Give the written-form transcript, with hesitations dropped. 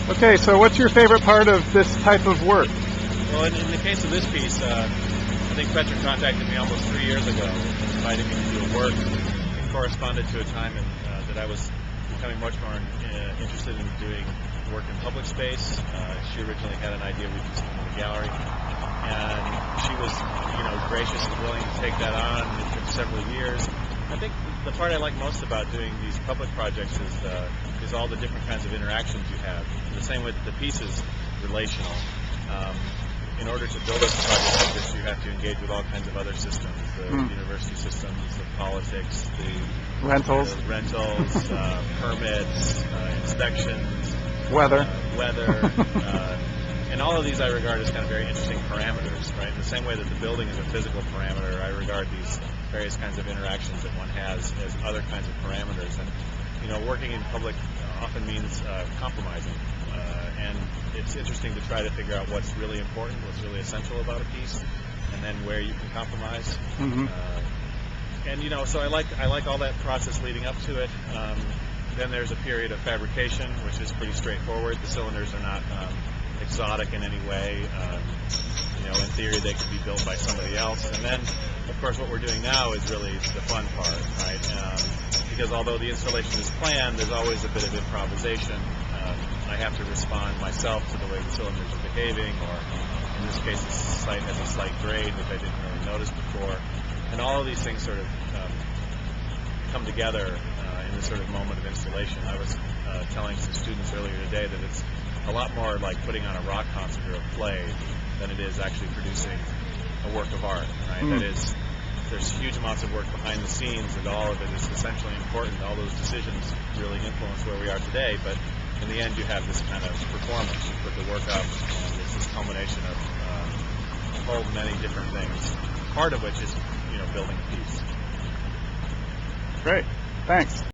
Okay, so what's your favorite part of this type of work? Well, in the case of this piece, I think Petra contacted me almost 3 years ago, inviting me to do a work. It corresponded to a time that I was becoming much more interested in doing work in public space. She originally had an idea we'd do something in the gallery, and she was, gracious and willing to take that on. It took several years. I think the part I like most about doing these public projects is all the different kinds of interactions you have. In the same way that the piece is relational. In order to build a project like this, you have to engage with all kinds of other systems, the university systems, the politics, the rentals, permits, inspections, weather, and all of these I regard as kind of very interesting parameters, right? In the same way that the building is a physical parameter, I regard these various kinds of interactions that one has as other kinds of parameters. And, working in public often means compromising. And it's interesting to try to figure out what's really important, what's really essential about a piece, and then where you can compromise. So I like all that process leading up to it. Then there's a period of fabrication, which is pretty straightforward. The cylinders are not exotic in any way. In theory, they could be built by somebody else. And then, of course, what we're doing now is really the fun part, right? Because although the installation is planned, there's always a bit of improvisation. I have to respond myself to the way the cylinders are behaving, or in this case, the site has a slight grade, which I didn't really notice before. And all of these things sort of come together in this sort of moment of installation. I was telling some students earlier today that it's a lot more like putting on a rock concert or a play than it is actually producing a work of art, right? That is, there's huge amounts of work behind the scenes, and all of it is essentially important. All those decisions really influence where we are today, but in the end you have this kind of performance. You put the work up, and it's this culmination of a whole many different things, part of which is building a piece. Great, thanks.